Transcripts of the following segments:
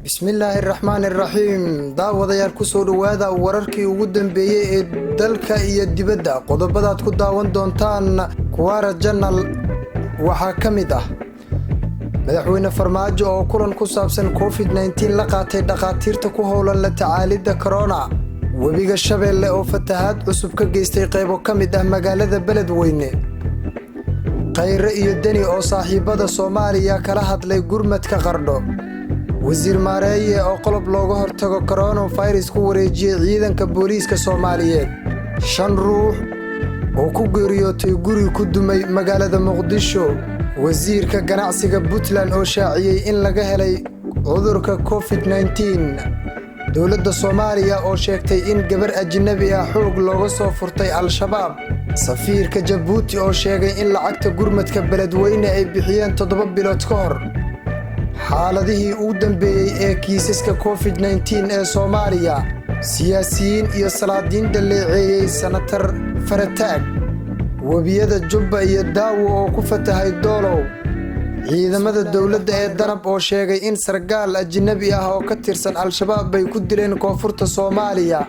Bismillahirrahmanirrahiim. Daawadayaal ku soo dhawaada wararkii ugu dambeeyay ee dalka iyo dibadda. Qodobadaad ku daawan doontaan Kwara Journal waxaa ka mid ah madaxweyne Farmaajo oo kulan ku saabsan COVID-19 la qaatay dhaqaatiirta ku howlan la tacaalidda corona. Webiga Shabeelle oo fatahaad cusub ka geystay qaybo ka mid ah magaalada Beledweyne. Khayre iyo Deni oo saaxiibada Soomaaliya kala hadlay gurmadka Qardho. wasiir maareeye oo qolob looga hortago coronavirus ku wareejiyay ciidanka booliiska Soomaaliyeed 5 ruux oo ku geeriyootay guri ku dumay magaalada Muqdisho. wasiirka ganacsiga Puntland oo shaaciyay in laga helay cudurka COVID-19. dowladda Soomaaliya oo sheegtay in gabar ajnabi ah xoog looga soo furtay Al-Shabaab. safiirka Djibouti oo sheegay in lacagta gurmadka Beledweyne ay bixiyeen 7 bilood ka hor. xaaladihii ugu dambeeyay ee kiisaska COVID-19 ee Soomaaliya. siyaasiyiin iyo salaadiin dhaleeceeyay Senator Farataag. webiyada Jubba iyo Daawo oo ku fatahay Doolow. ciidamada dowladda ee Danab oo sheegay in sargaal ajnabi ah oo ka tirsan Al-Shabaab bay ku dileen koonfurta Soomaaliya.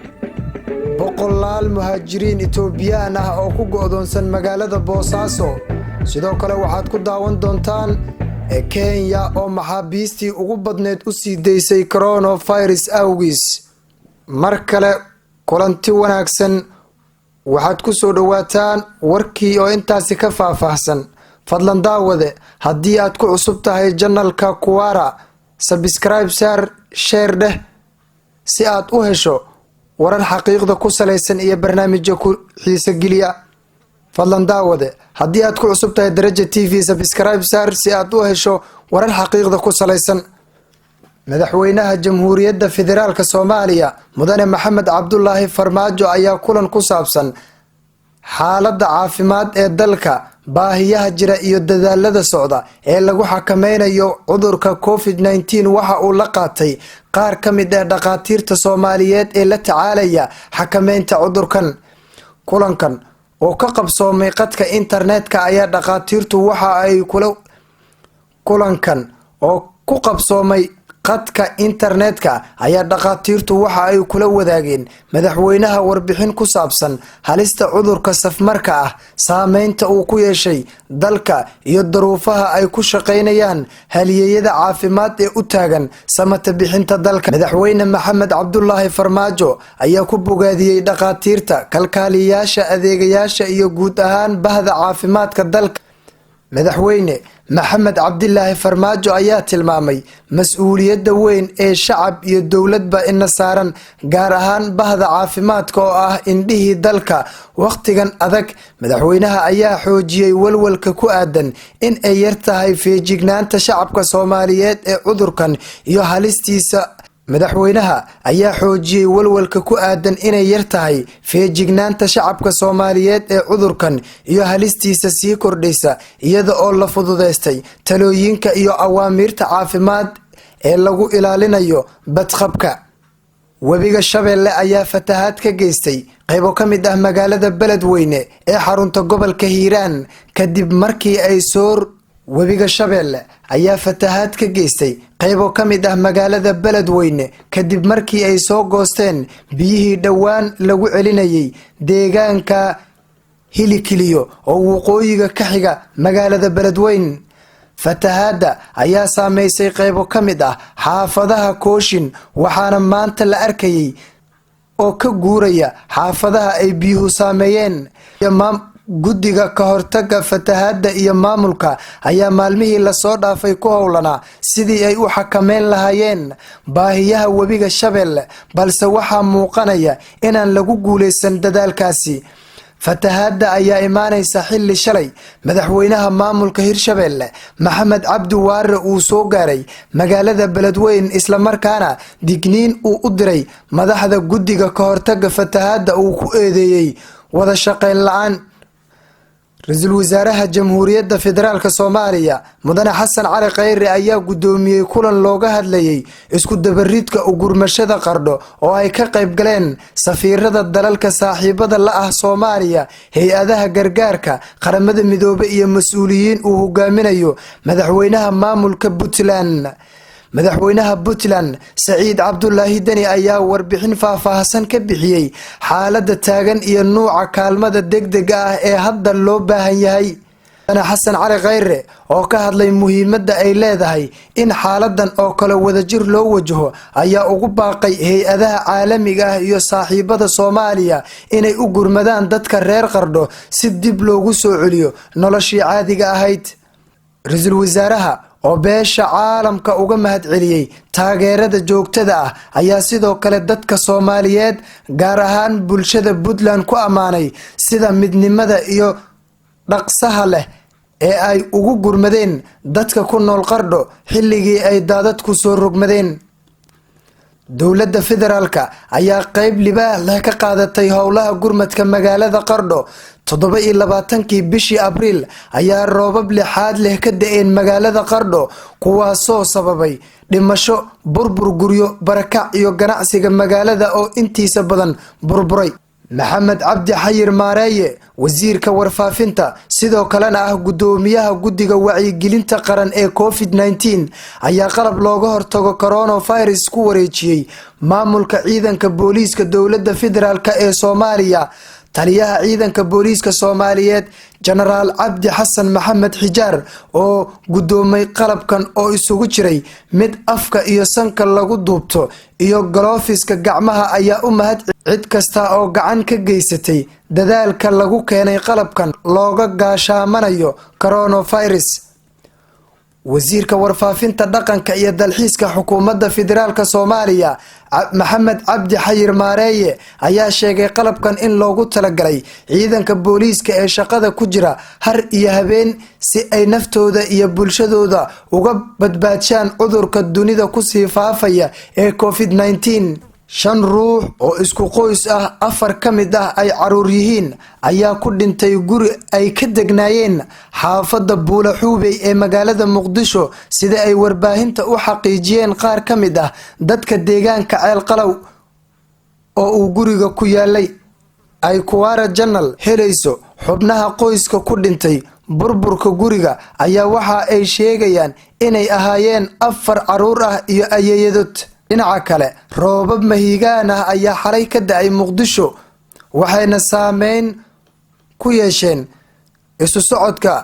boqolaal muhaajiriin Itoobiyaan ah oo ku go'doonsan magaalada Boosaaso. sidoo kale waxaad ku daawan doontaan Kenya oo maxaabiistii ugu badneed u sii daysay coronavirus awgiis. mar kale kulanti wanaagsan, waxaad ku soo dhawaataan warkii oo intaasi ka faahfaahsan. fadlan daawade haddii aad ku cusub tahay channelka Kwara, subscribe saar, share dheh si aad u hesho warar xaqiiqda ku saleysan iyo barnaamijyo ku xiiso geliya. fadlan daawade haddii aad ku cusub tahay Daraja TV, subscribe saar si aad u hesho warar xaqiiqda ku saleysan. madaxweynaha Jamhuuriyadda Federaalka Soomaaliya Mudane Maxamed Cabdullaahi Farmaajo ayaa kulan ku saabsan xaaladda caafimaad ee dalka, baahiyaha jira iyo dadaalada socda ee lagu xakameynayo cudurka COVID-19 waxa uu la qaatay qaar ka mid ah dhaqaatiirta Soomaaliyeed ee la tacaalaya xakameynta cudurkan. kulankan oo ka qabsoomay qadka internetka ayaa dhaqaatiirtu waxa ay kula wadaageen madaxweynaha warbixin ku saabsan halista cudurka safmarka ah, saameynta uu ku yeeshay dalka iyo duruufaha ay ku shaqeynayaan halyeeyada caafimaad ee u taagan samata bixinta dalka. madaxweyne Maxamed Cabdullaahi Farmaajo ayaa ku bogaadiyey dhaqaatiirta, kalkaaliyayaasha, adeegayaasha iyo guud ahaan bahda caafimaadka dalka. madaxweyne Maxamed Cabdullaahi Farmaajo ayaa tilmaamay mas'uuliyadda weyn ee shacab iyo dowladba ina saaran, gaar ahaan bahda caafimaadka oo ah indhihii dalka waqtigan adag. madaxweynaha ayaa xoojiyay walwalka ku aadan in ay yar tahay feejignaanta shacabka Soomaaliyeed ee cudurkan iyo halistiisa. madaxweynaha ayaa xoojiyay walwalka ku aadan inay yar tahay feejignaanta shacabka Soomaaliyeed ee cudurkan iyo halistiisa sii kordhaysa, iyada oo la fududeystay talooyinka iyo awaamiirta caafimaad ee lagu ilaalinayo badqabka. webiga Shabeelle ayaa fatahaad ka geystay qaybo ka mid ah magaalada Beledweyne ee xarunta gobolka Hiiraan kadib markii ay webiga Shabeelle ayaa fatahaad ka geystay qaybo ka mid ah magaalada Beledweyne kadib markii ay soo goosteen biyihii dhowaan lagu celinayay deegaanka Hilikiliyo oo waqooyiga ka xiga magaalada Beledweyne. fatahaadda ayaa saameysay qaybo ka mid ah xaafadaha Kooshin, waxaana maanta la arkayay oo ka guuraya xaafadaha ay biyuhu saameeyeen. guddiga ka hortaga fatahaadda iyo maamulka ayaa maalmihii lasoo dhaafay ku howlanaa sidii ay u xakameyn lahaayeen baahiyaha webiga Shabeelle, balse waxaa muuqanaya inaan lagu guuleysan dadaalkaasi. fatahaadda ayaa imaanaysa xilli shalay madaxweynaha maamulka Hirshabeelle Maxamed Cabdi Waare uu soo gaaray magaalada Beledweyne, isla markaana digniin uu u diray madaxda guddiga ka hortaga fatahaadda uu ku eedeeyay wada shaqeyn la'aan. ra-iisul wasaaraha Jamhuuriyadda Federaalka Soomaaliya Mudane Xasan Cali Khayre ayaa gudoomiyay kulan looga hadlayay isku dabaridka u gurmashada Qardho oo ay ka qayb galeen safiirada dalalka saaxiibada la ah Soomaaliya, hay-adaha gargaarka, qaramada midoobay iyo mas'uuliyiin uu hogaaminayo madaxweynaha maamulka Puntland. madaxweynaha Puntland Saciid Cabdullaahi Dani ayaa warbixin faahfaahsan ka bixiyay xaaladda taagan iyo nuuca kaalmada degdega ah ee hadda loo baahan yahay. Xasan Cali Khayre oo ka hadlay muhiimadda ay leedahay in xaaladan oo kale wadajir loo wajaho ayaa ugu baaqay hay'adaha caalamiga ah iyo saaxiibada Soomaaliya inay u gurmadaan dadka reer Qardho si dib loogu soo celiyo noloshii caadiga ahayd. Ra'iisul Wasaaraha oo beesha caalamka uga mahadceliyay taageerada joogtada ah ayaa sidoo kale dadka Soomaaliyeed gaar ahaan bulshada Puntland ku amaanay sida midnimada iyo dhaqsaha leh ee ay ugu gurmadeen dadka ku nool Qardho xilligii ay daadadku soo rogmadeen. dowladda federaalka ayaa qayb libaax leh ka qaadatay howlaha gurmadka magaalada Qardho 27kii bishii Abriil ayaa roobab lixaad leh ka da'een magaalada Qardho kuwaasoo sababay dhimasho, burbur guryo, barakac iyo ganacsiga magaalada oo intiisa badan burburay. Maxamed Cabdi Xayir Maareeye wasiirka warfaafinta sidoo kalena ah gudoomiyaha guddiga wacyigelinta qaran ee COVID-19 ayaa qalab looga hortago coronavirus ku wareejiyay maamulka ciidanka booliiska dowladda federaalka ee Soomaaliya. taliyaha ciidanka booliiska Soomaaliyeed Generaal Cabdi Xasan Maxamed Xijaar oo gudoomay qalabkan oo isugu jiray mid afka iyo sanka lagu duubto iyo galoofiska gacmaha ayaa u mahad cid kasta oo gacan ka geysatay dadaalka lagu keenay qalabkan looga gaashaamanayo coronavirus. wasiirka warfaafinta dhaqanka iyo dalxiiska xukuumadda federaalka Soomaaliya Maxamed Cabdi Xayir Maareeye ayaa sheegay qalabkan in loogu talagalay ciidanka booliiska ee shaqada ku jira har iyo habeen si ay naftooda iyo bulshadooda uga badbaadiyaan cudurka dunida ku sii faafaya ee COVID-19. 5 ruux oo isku qoys ah 4 ka mid ah ay caruur yihiin ayaa ku dhintay guri ay ka degnaayeen xaafadda Buulaxuubey ee magaalada Muqdisho sida ay warbaahinta u xaqiijiyeen qaar ka mid ah dadka deegaanka Ceel Qalow oo uu guriga ku yaalay. ay Kuwara Journal helayso xubnaha qoyska ku dhintay burburka guriga ayaa waxa ay sheegayaan inay ahaayeen 4 caruur ah iyo ayeeyadod. dhinaca kale roobab mahiigaan ah ayaa xalay ka da'ay Muqdisho waxayna saameyn ku yeesheen isu socodka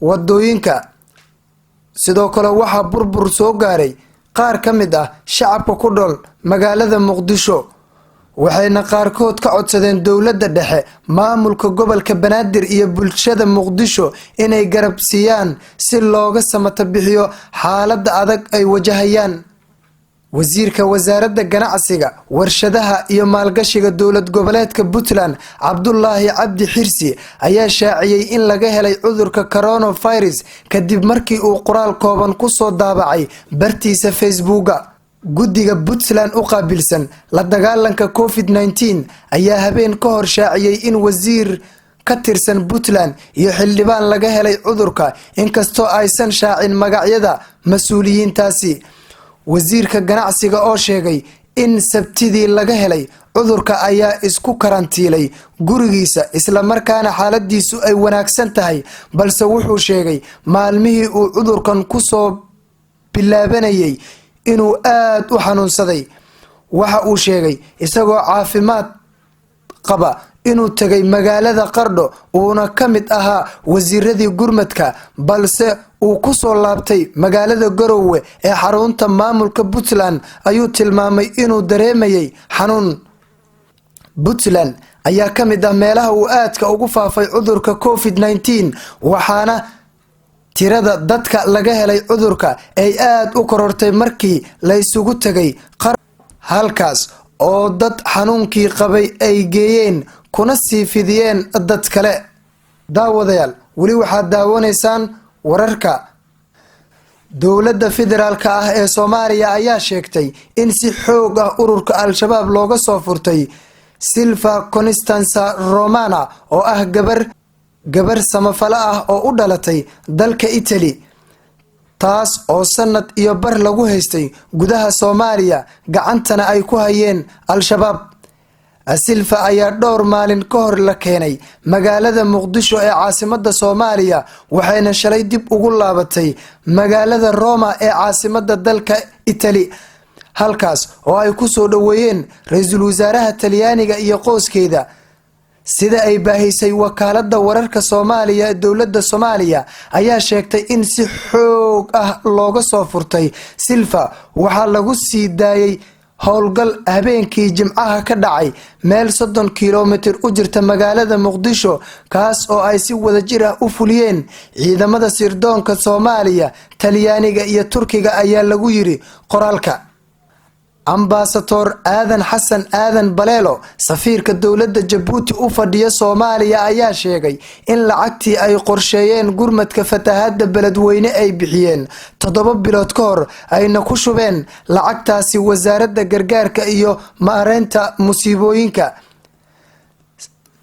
wadooyinka. sidoo kale waxa burbur soo gaaray qaar ka mid ah shacabka ku dhol magaalada Muqdisho waxayna qaarkood ka codsadeen dowladda dhexe, maamulka gobolka Banaadir iyo bulshada Muqdisho inay garab siiyaan si looga samata bixiyo xaaladda adag ay wajahayaan. wasiirka wasaaradda ganacsiga, warshadaha iyo maalgashiga dowlad goboleedka Puntland Cabdullaahi Cabdi Xirsi ayaa shaaciyay in laga helay cudurka coronavirus kadib markii uu qoraal kooban ku soo daabacay bartiisa Facebook-ga. guddiga Puntland u qaabilsan la dagaalanka COVID-19 ayaa habeen ka hor shaaciyay in wasiir ka tirsan Puntland iyo xildhibaan laga helay cudurka inkastoo aysan shaacin magacyada mas'uuliyiintaasi. wasiirka ganacsiga oo sheegay in sabtidii laga helay cudurka ayaa isku karantiilay gurigiisa isla markaana xaaladiisu ay wanaagsan tahay, balse wuxuu sheegay maalmihii uu cudurkan ku soo bilaabanayay inuu aad u xanuunsaday. waxa uu sheegay isagoo caafimaad qaba inuu tagay magaalada Qardho uuna ka mid ahaa wasiiradii gurmadka, balse uu ku soo laabtay magaalada Garowe ee xarunta maamulka Puntland ayuu tilmaamay inuu dareemayay xanuun. Puntland ayaa ka mid ah meelaha uu aadka ugu faafay cudurka COVID-19 waxaana tirada dadka laga helay cudurka ay aad u korortay markii la isugu tagay halkaas oo dad xanuunkii qabay ay geeyeen kuna sii fidiyeen dad kale. daawadayaal wali waxaad daawanaysaan wararka. dowladda federaalka ah ee Soomaaliya ayaa sheegtay in si xoog ah ururka Al-Shabaab looga soo furtay Silva Constanza Romana oo ah gabar samafala ah oo u dhalatay dalka Italy, taas oo sanad iyo bar lagu haystay gudaha Soomaaliya gacantana ay ku hayeen Al-Shabaab. Silva ayaa dhowr maalin ka hor la keenay magaalada Muqdisho ee caasimadda Soomaaliya waxayna shalay dib ugu laabatay magaalada Roma ee caasimadda dalka Italy halkaas oo ay ku soo dhaweeyeen ra'iisul wasaaraha Talyaaniga iyo qoyskeeda sida ay baahisay wakaaladda wararka Soomaaliya dowladda Soomaaliya ayaa sheegtay in si xoog ah looga soo furtay Silva waxa lagu sii daayay howlgal habeenkii Jimcaha ka dhacay meel 30 kiiloomitir u jirta magaalada Muqdisho kaas oo ay si wadajir ah u fuliyeen ciidamada sirdoonka Soomaaliya Talyaaniga iyo Turkiga ayaa lagu yiri qoraalka Ambassador Aadan Xasan Aadan Baleelo safiirka dowladda Djibouti u fadhiya Soomaaliya ayaa sheegay in lacagtii ay qorsheeyeen gurmadka fatahaadda beledweyne ay bixiyeen 7 bilood ka hor ayna ku shubeen lacagtaasi wasaaradda gargaarka iyo maareynta musiibooyinka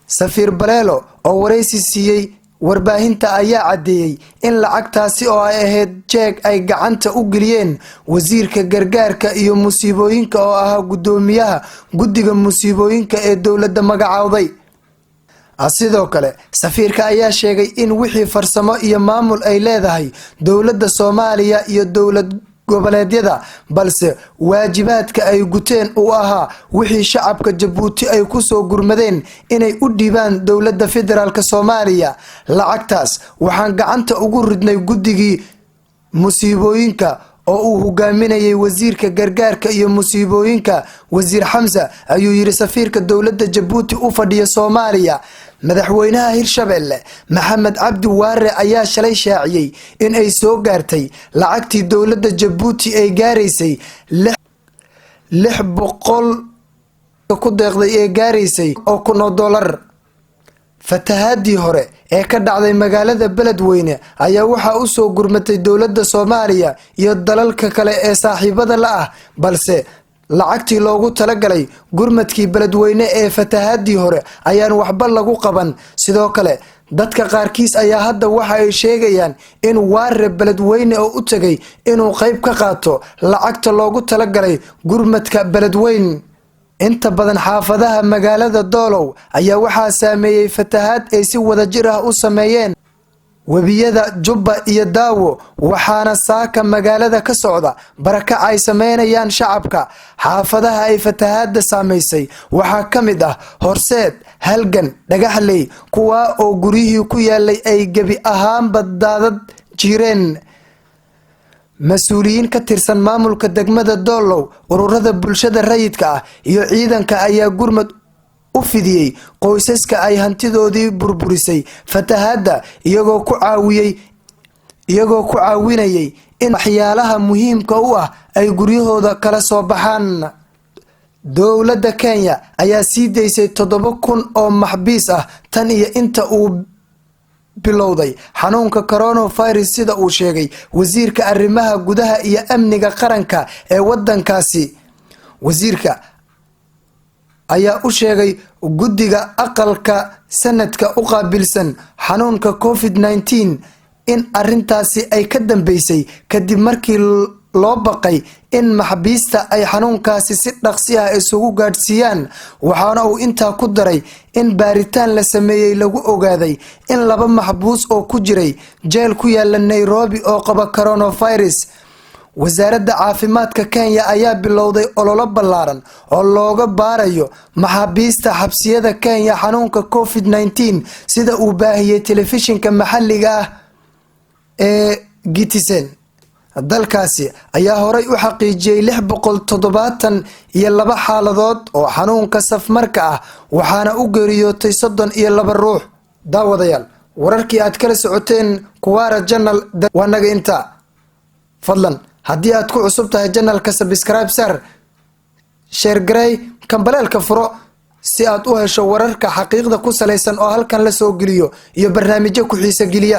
Safiir Baleelo oo wareysi siiyay warbaahinta ayaa cadeeyay in lacagtaasi oo ay ahayd jeeg ay gacanta u geliyeen wasiirka gargaarka iyo musiibooyinka oo ah gudoomiyaha guddiga musiibooyinka ee dowladda magacawday sidoo kale safiirka ayaa sheegay in wixii farsamo iyo maamul ay leedahay dowladda Soomaaliya iyo dowlad goboleedyada balse waajibaadka ay guteen uu ahaa wixii shacabka Djibouti ay ku soo gurmadeen inay u dhiibaan dowladda federaalka Soomaaliya lacagtaas waxaan gacanta ugu ridnay guddigii musiibooyinka oo uu hogaaminayay wasiirka gargaarka iyo musiibooyinka wasiir Xamza ayuu yiri safiirka dowladda Djibouti u fadhiya Soomaaliya madaxweynaha Hirshabelle Maxamed Cabdi Waare ayaa shalay shaaciyay in ay soo gaartay lacagtii dowladda Djibouti ay gaaraysay 600 ku deeqday ee gaaraysay oo $1,000 fatahaadii hore ee ka dhacday magaalada beledweyne ayaa waxa u soo gurmatay dowladda Soomaaliya iyo dalalka kale ee saaxiibada la ah balse lacagtii loogu talagalay gurmadkii beledweyne ee fatahaadii hore ayaan waxba lagu qaban sidoo kale dadka qaarkiis ayaa hadda waxa ay sheegayaan in Waare beledweyne oo u tagay inuu qayb ka qaato lacagta loogu talagalay gurmadka beledweyne inta badan xaafadaha magaalada Doolow ayaa waxa saameeyay fatahaad ay si wadajir ah u sameeyeen wabiyada Jubba iyo Daawo waxaana saaka magaalada ka socda baraka ay sameynayaan shacabka xaafadaha ay fatahaadda saameysay waxa kamid ah Horseed Halgan Dhagaxley kuwa oo guriyihii ku yaalay ay gabi ahaan badbaadad jireen mas'uuliyiin ka tirsan maamulka degmada Doolow ururada bulshada rayidka ah iyo ciidanka ayaa gurmad u fidiyay qoysaska ay hantidoodii burburisay fatahaadda iyagoo ku caawinayay in waxyaalaha muhiimka u ah ay guryahooda kala soo baxaan dowladda Kenya ayaa sii deysay 7,000 oo maxbiis ah tan iyo inta uu bilowday xanuunka coronavirus sida uu sheegay wasiirka arrimaha gudaha iyo amniga qaranka ee wadankaasi wasiirka ayaa u sheegay guddiga aqalka sanadka u qaabilsan xanuunka COVID-19 in arintaasi ay ka dambeysay kadib markii loo baqay in maxbiista ay xanuunkaasi si dhaqsi ah isugu gaadhsiiyaan waxaana uu intaa ku daray in baaritaan la sameeyay lagu ogaaday in 2 maxbuus oo ku jiray jeel ku yaala Nairobi oo qaba coronavirus wasaaradda caafimaadka Kenya ayaa bilowday ololo ballaaran oo looga baarayo maxaabiista xabsiyada Kenya xanuunka COVID-19 sida uu baahiyay telefishinka maxalliga ah ee Citizen dalkaasi ayaa horay u xaqiijiyay 672 xaaladood oo xanuunka safmarka ah waxaana u geeriyootay 32 ruux daawadayaal wararkii aad kala socoteen Kuwara Channel wanaga inta fadlan haddii aad ku cusub tahay channelka subscribe sar share garay kambalelka furo si aad u hesho wararka xaqiiqda ku saleysan oo halkan la soo geliyo iyo barnaamijyo ku xiiso geliya